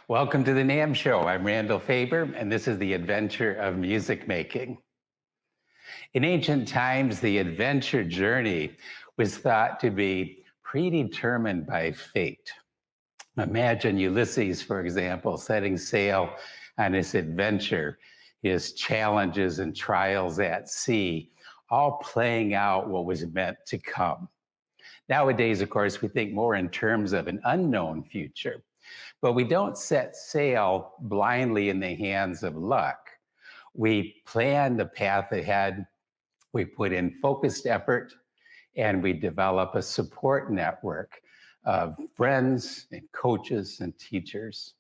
Welcome to the NAMM Show. I'm Randall Faber, and this is the adventure of music making. In ancient times, the adventure journey was thought to be predetermined by fate. Imagine Ulysses, for example, setting sail on his adventure, his challenges and trials at sea, all playing out what was meant to come. Nowadays, of course, we think more in terms of an unknown future. But we don't set sail blindly in the hands of luck. We plan the path ahead, we put in focused effort, and we develop a support network of friends and coaches and teachers.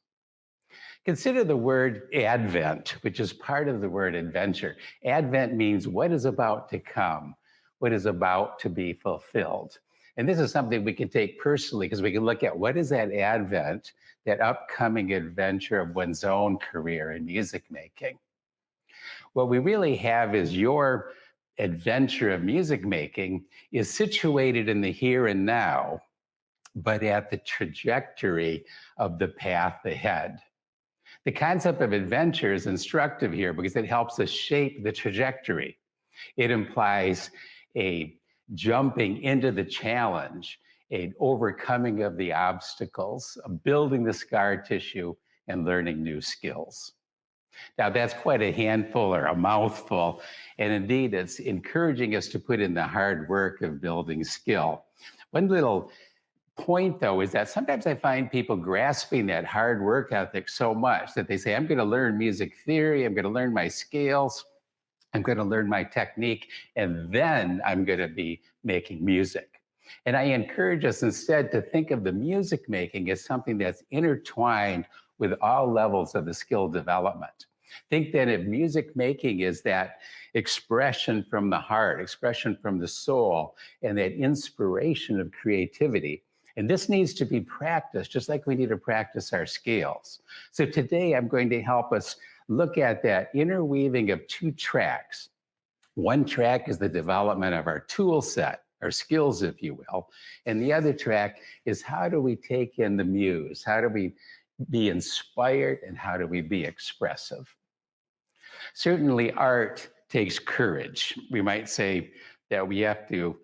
Consider the word Advent, which is part of the word adventure. Advent means what is about to come, what is about to be fulfilled. And this is something we can take personally because we can look at what is that Advent, that upcoming adventure of one's own career in music making. What we really have is your adventure of music making is situated in the here and now, but at the trajectory of the path ahead. The concept of adventure is instructive here because it helps us shape the trajectory. It implies a jumping into the challenge, an overcoming of the obstacles, building the scar tissue, and learning new skills. Now, that's quite a handful or a mouthful, and indeed, it's encouraging us to put in the hard work of building skill. One little point, though, is that sometimes I find people grasping that hard work ethic so much that they say, I'm going to learn music theory, I'm going to learn my scales, I'm going to learn my technique, and then I'm going to be making music. And I encourage us instead to think of the music making as something that's intertwined with all levels of the skill development. Think that if music making is that expression from the heart, expression from the soul, and that inspiration of creativity. And this needs to be practiced, just like we need to practice our scales. So today I'm going to help us look at that interweaving of two tracks. One track is the development of our tool set, our skills, if you will. And the other track is how do we take in the muse? How do we be inspired and how do we be expressive? Certainly art takes courage. We might say that we have to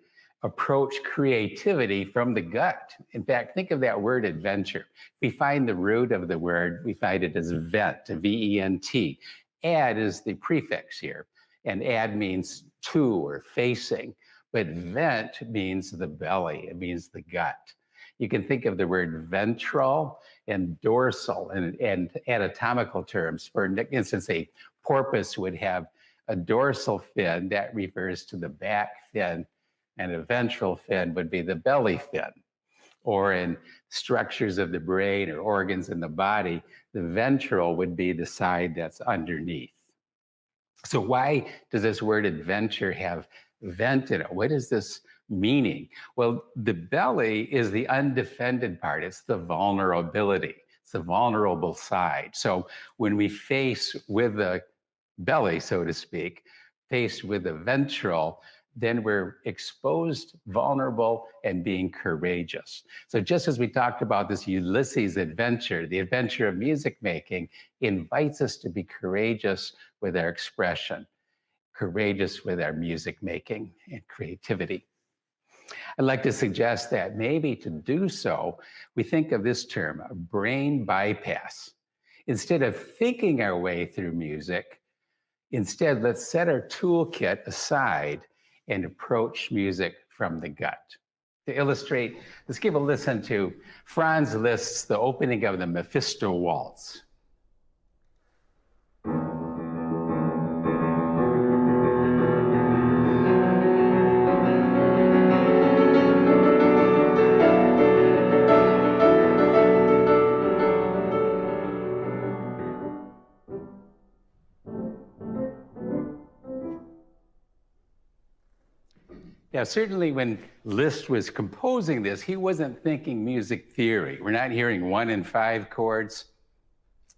approach creativity from the gut. In fact, think of that word adventure. We find the root of the word, we find it as vent, V-E-N-T. Ad is the prefix here, and ad means to or facing, but vent means the belly, it means the gut. You can think of the word ventral and dorsal and anatomical terms. For instance, a porpoise would have a dorsal fin that refers to the back fin, and a ventral fin would be the belly fin. Or in structures of the brain or organs in the body, the ventral would be the side that's underneath. So why does this word adventure have vent in it? What is this meaning? Well, the belly is the undefended part. It's the vulnerability. It's the vulnerable side. So when we face with the belly, so to speak, faced with the ventral, then we're exposed, vulnerable, and being courageous. So just as we talked about this Ulysses adventure, the adventure of music making invites us to be courageous with our expression, courageous with our music making and creativity. I'd like to suggest that maybe to do so, we think of this term, a brain bypass. Instead of thinking our way through music, instead, let's set our toolkit aside and approach music from the gut. To illustrate, let's give a listen to Franz Liszt's The Opening of the Mephisto Waltz. Now, certainly when Liszt was composing this, he wasn't thinking music theory. We're not hearing 1 and 5 chords.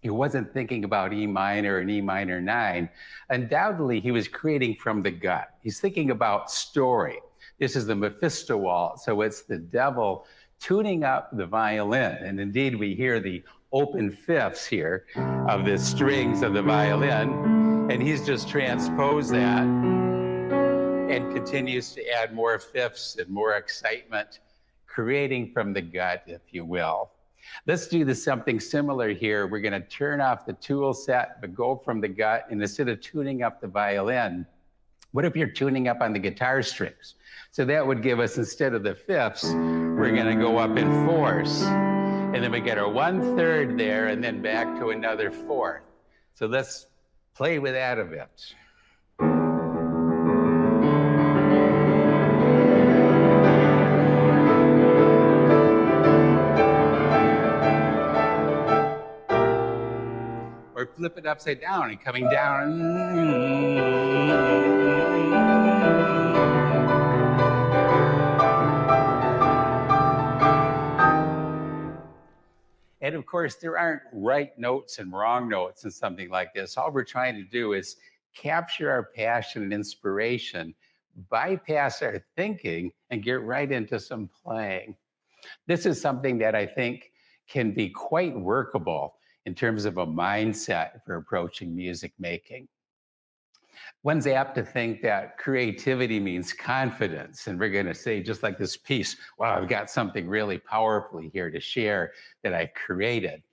He wasn't thinking about E minor and E minor 9. Undoubtedly, he was creating from the gut. He's thinking about story. This is the Mephisto Waltz, so it's the devil tuning up the violin. And indeed, we hear the open fifths here of the strings of the violin, and he's just transposed that and continues to add more fifths and more excitement, creating from the gut, if you will. Let's do something similar here. We're going to turn off the tool set, but go from the gut, and instead of tuning up the violin, what if you're tuning up on the guitar strings? So that would give us, instead of the fifths, we're going to go up in fourths. And then we get our 1/3 there, and then back to another fourth. So let's play with that a bit. Or flip it upside down and coming down. And of course, there aren't right notes and wrong notes in something like this. All we're trying to do is capture our passion and inspiration, bypass our thinking, and get right into some playing. This is something that I think can be quite workable in terms of a mindset for approaching music making. One's apt to think that creativity means confidence. And we're going to say, just like this piece, wow, I've got something really powerful here to share that I've created.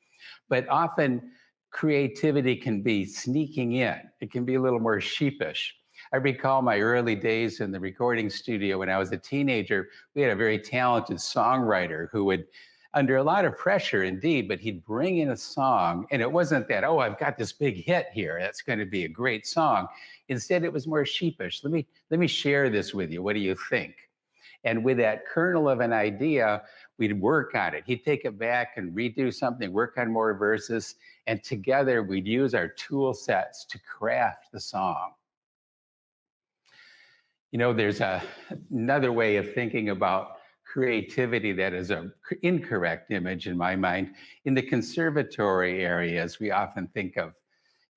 But often creativity can be sneaking in. It can be a little more sheepish. I recall my early days in the recording studio when I was a teenager. We had a very talented songwriter who would, under a lot of pressure indeed, but he'd bring in a song, and it wasn't that, oh, I've got this big hit here, that's going to be a great song. Instead, it was more sheepish. Let me share this with you. What do you think? And with that kernel of an idea, we'd work on it. He'd take it back and redo something, work on more verses, and together we'd use our tool sets to craft the song. You know, there's another way of thinking about creativity that is an incorrect image in my mind. In the conservatory areas, we often think of,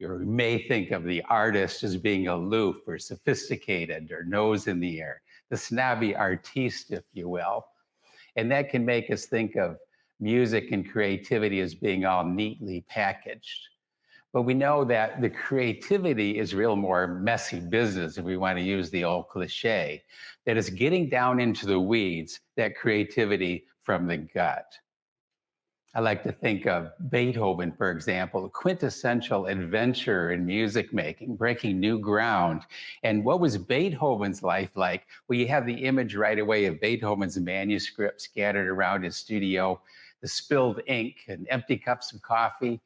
or may think of, the artist as being aloof or sophisticated or nose in the air, the snobby artiste, if you will. And that can make us think of music and creativity as being all neatly packaged. But we know that the creativity is real more messy business, if we want to use the old cliche, that it's getting down into the weeds, that creativity from the gut. I like to think of Beethoven, for example, a quintessential adventurer in music making, breaking new ground. And what was Beethoven's life like? Well, you have the image right away of Beethoven's manuscript scattered around his studio, the spilled ink and empty cups of coffee,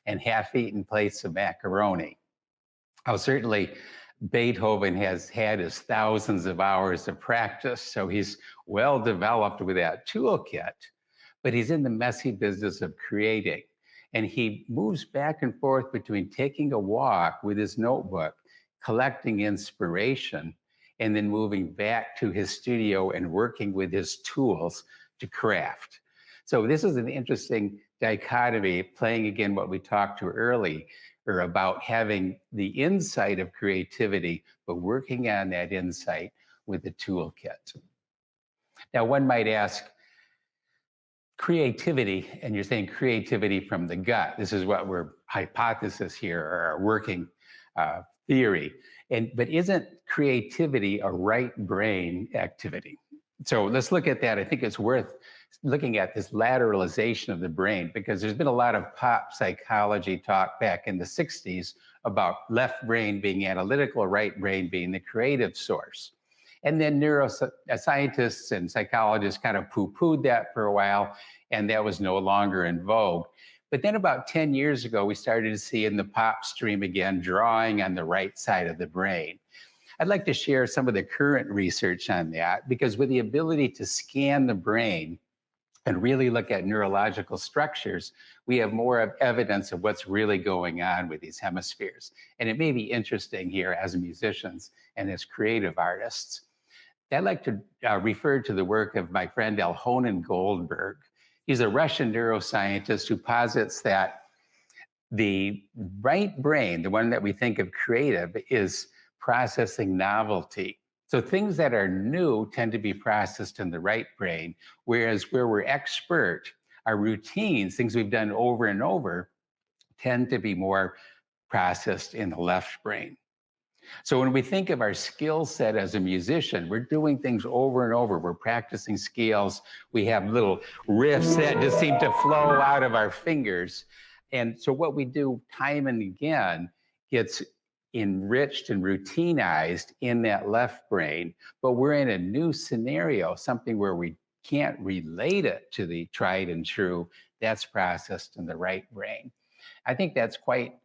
and half-eaten plates of macaroni. Oh, certainly Beethoven has had his thousands of hours of practice, so he's well developed with that toolkit, but he's in the messy business of creating. And he moves back and forth between taking a walk with his notebook, collecting inspiration, and then moving back to his studio and working with his tools to craft. So this is an interesting dichotomy, playing again what we talked to earlier about having the insight of creativity, but working on that insight with the toolkit. Now, one might ask, creativity, and you're saying creativity from the gut. This is what we're hypothesis here, or our working theory. But isn't creativity a right brain activity? So let's look at that. I think it's worth looking at this lateralization of the brain, because there's been a lot of pop psychology talk back in the 60s about left brain being analytical, right brain being the creative source. And then neuroscientists and psychologists kind of poo-pooed that for a while, and that was no longer in vogue. But then about 10 years ago, we started to see in the pop stream again, drawing on the right side of the brain. I'd like to share some of the current research on that, because with the ability to scan the brain and really look at neurological structures, we have more evidence of what's really going on with these hemispheres. And it may be interesting here as musicians and as creative artists. I'd like to refer to the work of my friend Alhonen Goldberg. He's a Russian neuroscientist who posits that the right brain, the one that we think of creative, is processing novelty. So things that are new tend to be processed in the right brain, whereas where we're expert our routines, things we've done over and over, tend to be more processed in the left brain. So when we think of our skill set as a musician, we're doing things over and over. We're practicing scales. We have little riffs that just seem to flow out of our fingers. And so what we do time and again gets enriched and routinized in that left brain, but we're in a new scenario, something where we can't relate it to the tried and true. That's processed in the right brain. I think that's quite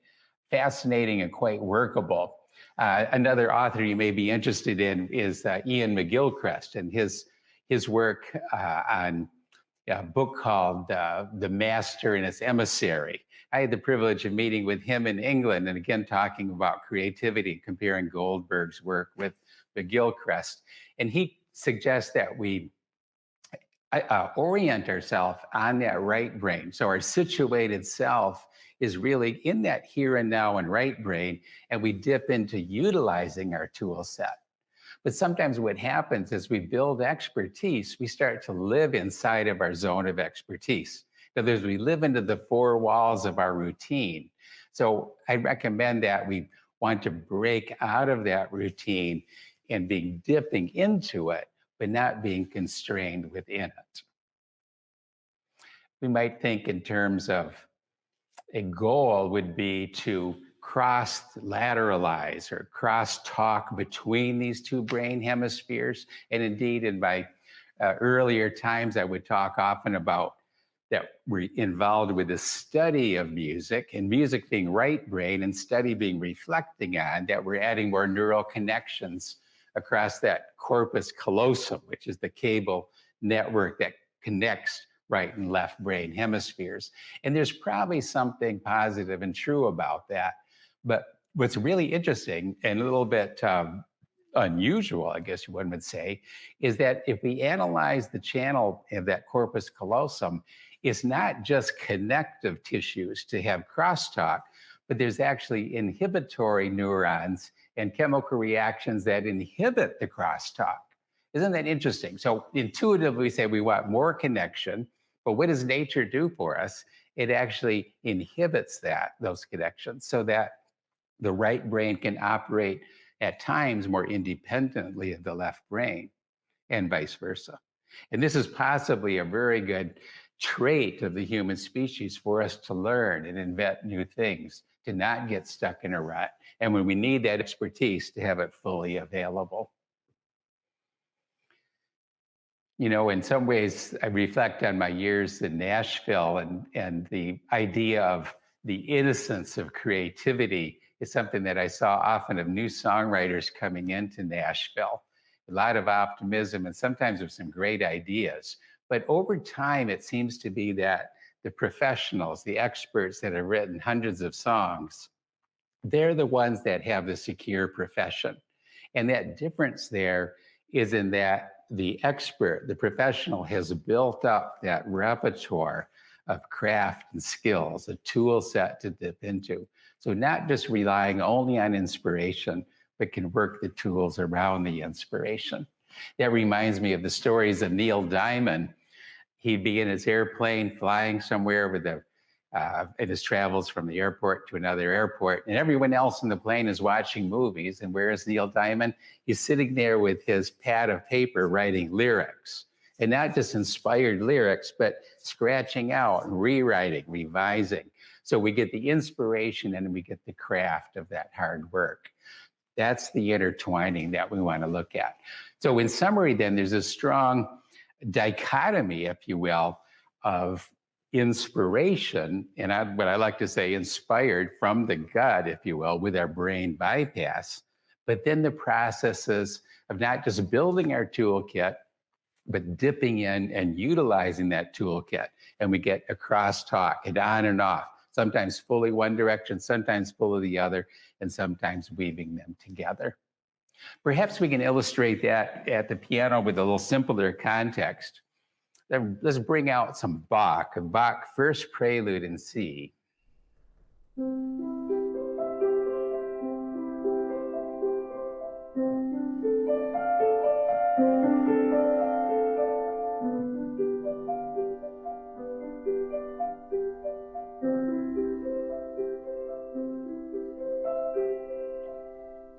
fascinating and quite workable. Another author you may be interested in is Ian McGilchrist, and his work on a book called The Master and Its Emissary. I had the privilege of meeting with him in England, and again talking about creativity, comparing Goldberg's work with McGilchrist. And he suggests that we orient ourselves on that right brain. So our situated self is really in that here and now and right brain, and we dip into utilizing our tool set. But sometimes what happens is we build expertise, we start to live inside of our zone of expertise. In other words, we live into the four walls of our routine. So I recommend that we want to break out of that routine and be dipping into it, but not being constrained within it. We might think in terms of a goal would be to cross-lateralize or cross-talk between these two brain hemispheres. And indeed, in my earlier times, I would talk often about that we're involved with the study of music, and music being right brain and study being reflecting on, that we're adding more neural connections across that corpus callosum, which is the cable network that connects right and left brain hemispheres. And there's probably something positive and true about that. But what's really interesting and a little bit unusual, I guess one would say, is that if we analyze the channel of that corpus callosum, it's not just connective tissues to have crosstalk, but there's actually inhibitory neurons and chemical reactions that inhibit the crosstalk. Isn't that interesting? So intuitively we say we want more connection, but what does nature do for us? It actually inhibits those connections, so that the right brain can operate at times more independently of the left brain, and vice versa. And this is possibly a very good trait of the human species for us to learn and invent new things, to not get stuck in a rut, and when we need that expertise, to have it fully available. You know, in some ways, I reflect on my years in Nashville, and the idea of the innocence of creativity is something that I saw often of new songwriters coming into Nashville. A lot of optimism, and sometimes with some great ideas. But over time, it seems to be that the professionals, the experts that have written hundreds of songs, they're the ones that have the secure profession. And that difference there is in that the expert, the professional, has built up that repertoire of craft and skills, a tool set to dip into. So not just relying only on inspiration, but can work the tools around the inspiration. That reminds me of the stories of Neil Diamond. He'd be in his airplane flying somewhere with in his travels from the airport to another airport, and everyone else in the plane is watching movies. And where is Neil Diamond? He's sitting there with his pad of paper writing lyrics, and not just inspired lyrics, but scratching out and rewriting, revising. So we get the inspiration and we get the craft of that hard work. That's the intertwining that we want to look at. So in summary, then, there's a strong dichotomy, if you will, of inspiration, and what I like to say, inspired from the gut, if you will, with our brain bypass, but then the processes of not just building our toolkit, but dipping in and utilizing that toolkit. And we get a crosstalk and on and off, sometimes fully one direction, sometimes fully the other, and sometimes weaving them together. Perhaps we can illustrate that at the piano with a little simpler context. Let's bring out some Bach, a Bach first prelude in C.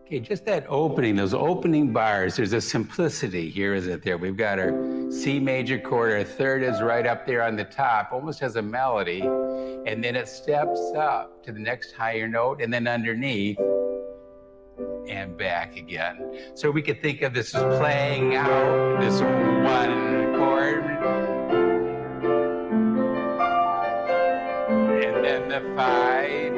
Okay, just that opening, those opening bars, there's a simplicity here, isn't there? We've got our C major chord, our third is right up there on the top, almost has a melody, and then it steps up to the next higher note, and then underneath, and back again. So we could think of this as playing out this one chord, and then the 5,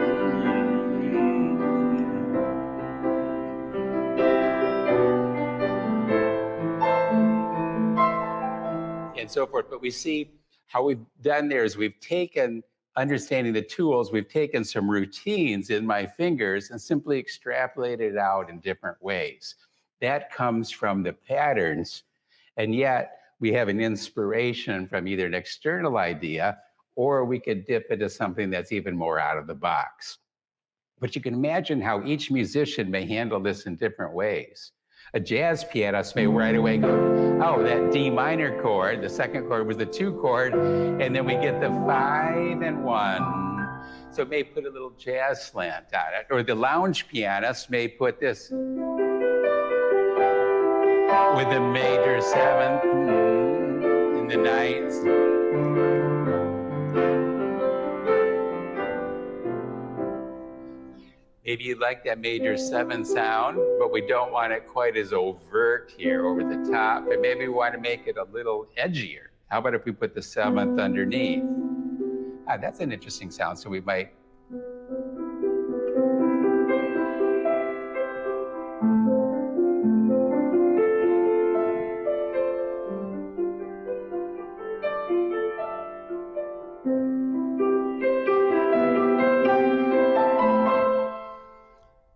and so forth. But we see how we've done there is we've taken, understanding the tools, we've taken some routines in my fingers and simply extrapolated it out in different ways. That comes from the patterns, and yet we have an inspiration from either an external idea, or we could dip into something that's even more out of the box. But you can imagine how each musician may handle this in different ways. A jazz pianist may right away go, oh, that D minor chord, the second chord was the 2 chord, and then we get the 5 and 1. So it may put a little jazz slant on it. Or the lounge pianist may put this with the major 7th in the 9th. Maybe you like that major 7 sound, but we don't want it quite as overt here over the top. And maybe we want to make it a little edgier. How about if we put the 7th underneath? That's an interesting sound. So we might.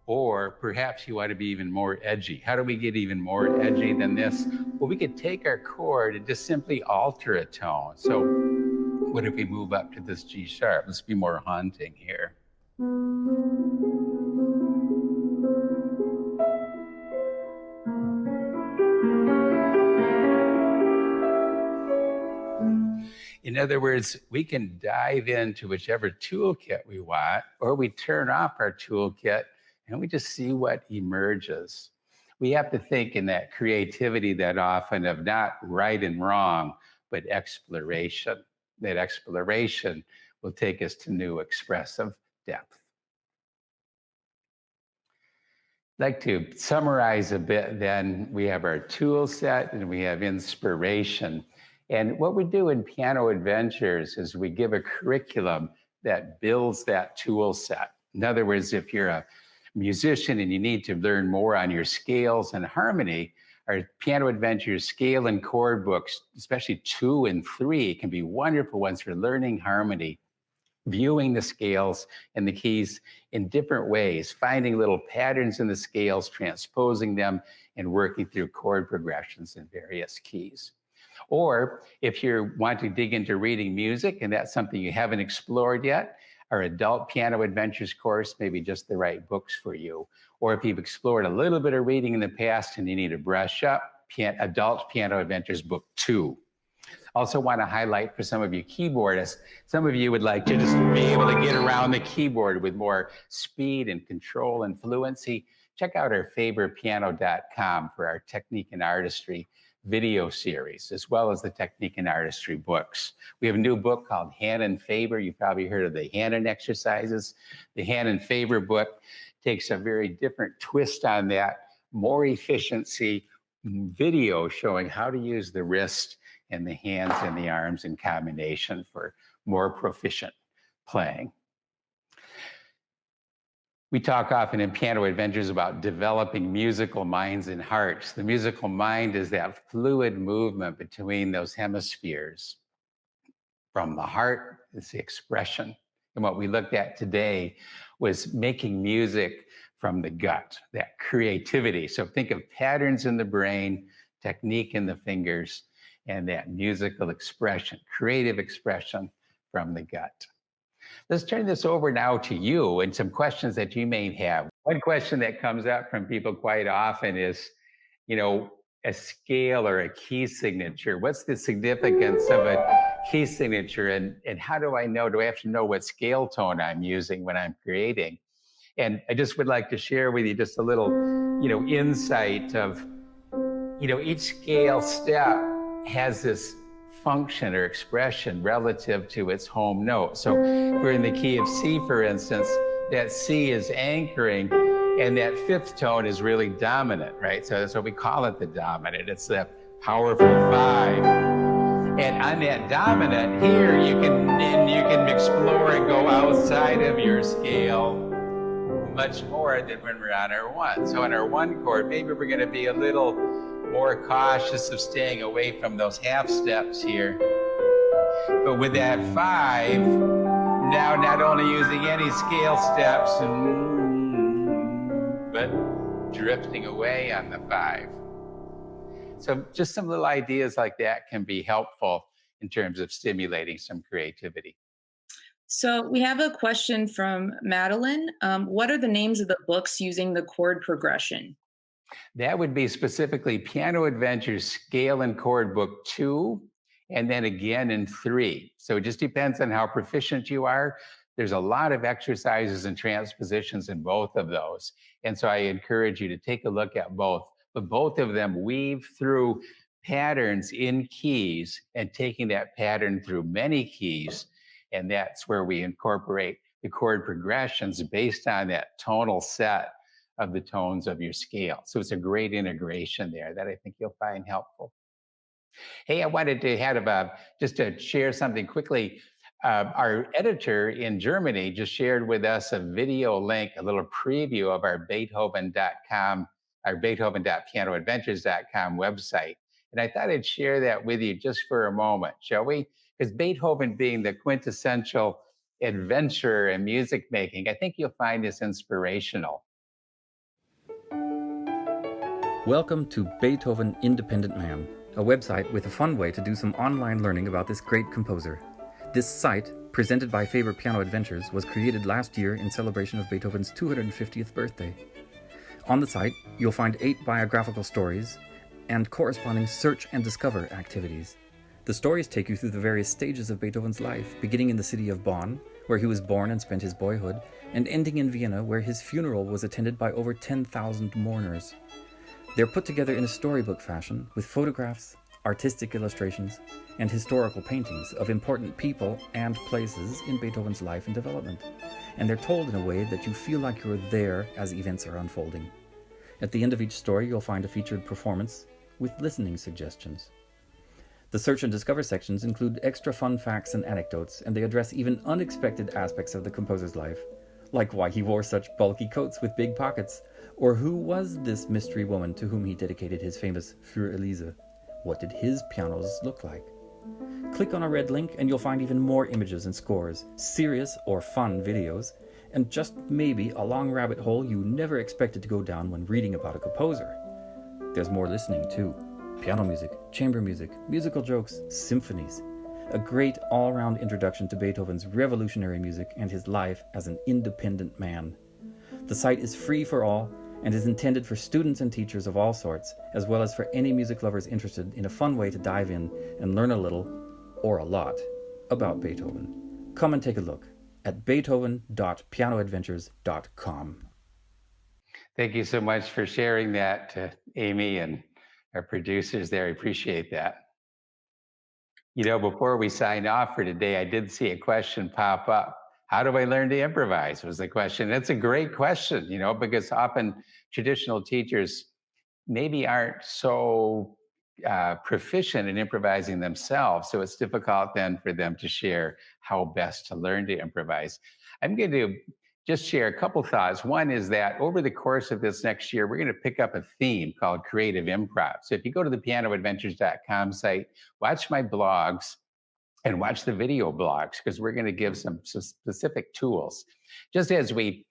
Or perhaps you want to be even more edgy. How do we get even more edgy than this? Well, we could take our chord and just simply alter a tone. So what if we move up to this G sharp? Let's be more haunting here. In other words, we can dive into whichever toolkit we want, or we turn off our toolkit and we just see what emerges. We have to think in that creativity that often of not right and wrong, but exploration. That exploration will take us to new expressive depth. I'd like to summarize a bit then. We have our tool set and we have inspiration. And what we do in Piano Adventures is we give a curriculum that builds that tool set. In other words, if you're a musician and you need to learn more on your scales and harmony, our Piano Adventures scale and chord books, especially 2 and 3, can be wonderful ones for learning harmony, viewing the scales and the keys in different ways, finding little patterns in the scales, transposing them, and working through chord progressions in various keys. Or if you want to dig into reading music and that's something you haven't explored yet, our Adult Piano Adventures course may be just the right books for you. Or if you've explored a little bit of reading in the past and you need to brush up, Adult Piano Adventures Book 2. Also want to highlight for some of you keyboardists, some of you would like to just be able to get around the keyboard with more speed and control and fluency. Check out our faberpiano.com for our Technique and Artistry video series, as well as the Technique and Artistry books. We have a new book called Hannon Faber. You've probably heard of the Hannon exercises. The Hannon Faber book takes a very different twist on that, more efficiency video showing how to use the wrist and the hands and the arms in combination for more proficient playing. We talk often in Piano Adventures about developing musical minds and hearts. The musical mind is that fluid movement between those hemispheres. From the heart is the expression. And what we looked at today was making music from the gut, that creativity. So think of patterns in the brain, technique in the fingers, and that musical expression, creative expression from the gut. Let's turn this over now to you and some questions that you may have. One question that comes up from people quite often is, a scale or a key signature. What's the significance of a key signature? And how do I know? Do I have to know what scale tone I'm using when I'm creating? And I just would like to share with you just a little insight of, each scale step has this function or expression relative to its home note. So if we're in the key of C, for instance, that C is anchoring, and that fifth tone is really dominant, right? So that's what we call it, the dominant. It's the powerful 5. And on that dominant here, you can explore and go outside of your scale much more than when we're on our 1. So on our 1 chord, maybe we're going to be a little more cautious of staying away from those half steps here. But with that 5, now not only using any scale steps, but drifting away on the 5. So just some little ideas like that can be helpful in terms of stimulating some creativity. So we have a question from Madeline. What are the names of the books using the chord progression? That would be specifically Piano Adventures Scale and Chord Book 2, and then again in 3. So it just depends on how proficient you are. There's a lot of exercises and transpositions in both of those. And so I encourage you to take a look at both. But both of them weave through patterns in keys and taking that pattern through many keys. And that's where we incorporate the chord progressions based on that tonal set of the tones of your scale. So it's a great integration there that I think you'll find helpful. Hey, I wanted to just to share something quickly. Our editor in Germany just shared with us a video link, a little preview of our Beethoven.com, our Beethoven.pianoadventures.com website. And I thought I'd share that with you just for a moment, shall we? Because Beethoven being the quintessential adventurer in music making, I think you'll find this inspirational. Welcome to Beethoven Independent Man, a website with a fun way to do some online learning about this great composer. This site, presented by Faber Piano Adventures, was created last year in celebration of Beethoven's 250th birthday. On the site, you'll find 8 biographical stories and corresponding search and discover activities. The stories take you through the various stages of Beethoven's life, beginning in the city of Bonn, where he was born and spent his boyhood, and ending in Vienna, where his funeral was attended by over 10,000 mourners. They're put together in a storybook fashion with photographs, artistic illustrations, and historical paintings of important people and places in Beethoven's life and development. And they're told in a way that you feel like you're there as events are unfolding. At the end of each story, you'll find a featured performance with listening suggestions. The search and discover sections include extra fun facts and anecdotes, and they address even unexpected aspects of the composer's life, like why he wore such bulky coats with big pockets, or who was this mystery woman to whom he dedicated his famous Für Elise? What did his pianos look like? Click on a red link and you'll find even more images and scores, serious or fun videos, and just maybe a long rabbit hole you never expected to go down when reading about a composer. There's more listening too. Piano music, chamber music, musical jokes, symphonies. A great all-round introduction to Beethoven's revolutionary music and his life as an independent man. The site is free for all and is intended for students and teachers of all sorts, as well as for any music lovers interested in a fun way to dive in and learn a little, or a lot, about Beethoven. Come and take a look at beethoven.pianoadventures.com. Thank you so much for sharing that, Amy and our producers there. I appreciate that. Before we sign off for today, I did see a question pop up. How do I learn to improvise was the question. It's a great question, because often traditional teachers maybe aren't so proficient in improvising themselves. So it's difficult then for them to share how best to learn to improvise. I'm going to just share a couple thoughts. One is that over the course of this next year, we're going to pick up a theme called creative improv. So if you go to the pianoadventures.com site, watch my blogs, and watch the video blogs, because we're going to give some specific tools. Just as we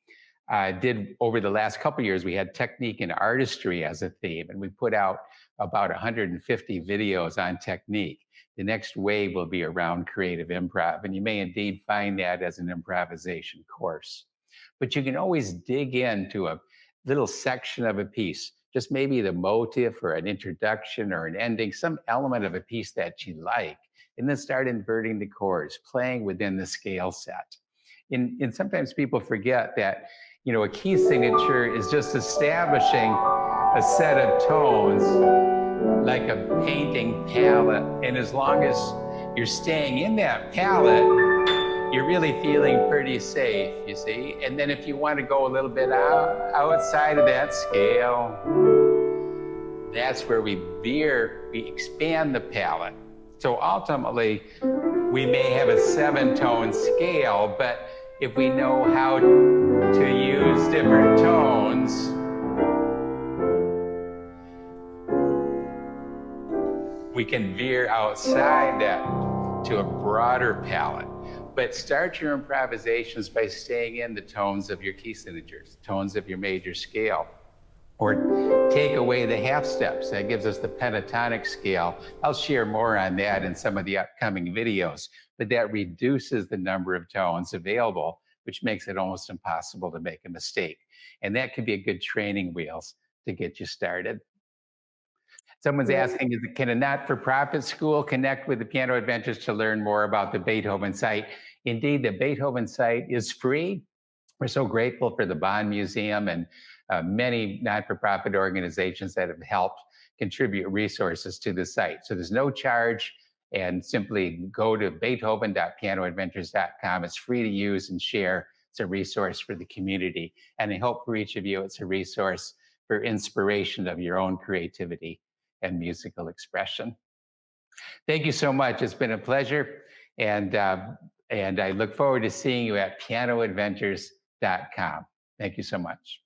did over the last couple of years, we had technique and artistry as a theme, and we put out about 150 videos on technique. The next wave will be around creative improv, and you may indeed find that as an improvisation course. But you can always dig into a little section of a piece, just maybe the motif or an introduction or an ending, some element of a piece that you like, and then start inverting the chords, playing within the scale set. And sometimes people forget that, a key signature is just establishing a set of tones like a painting palette. And as long as you're staying in that palette, you're really feeling pretty safe, you see? And then if you want to go a little bit outside of that scale, that's where we veer, we expand the palette. So ultimately, we may have a 7-tone scale, but if we know how to use different tones, we can veer outside that to a broader palette. But start your improvisations by staying in the tones of your key signatures, tones of your major scale. Or take away the half steps. That gives us the pentatonic scale. I'll share more on that in some of the upcoming videos, but that reduces the number of tones available, which makes it almost impossible to make a mistake. And that could be a good training wheels to get you started. Someone's asking, can a not-for-profit school connect with the Piano Adventures to learn more about the Beethoven site? Indeed, the Beethoven site is free. We're so grateful for the Bonn Museum and many not-for-profit organizations that have helped contribute resources to the site. So there's no charge, and simply go to beethoven.pianoadventures.com. It's free to use and share. It's a resource for the community. And I hope for each of you, it's a resource for inspiration of your own creativity and musical expression. Thank you so much. It's been a pleasure. And I look forward to seeing you at pianoadventures.com. Thank you so much.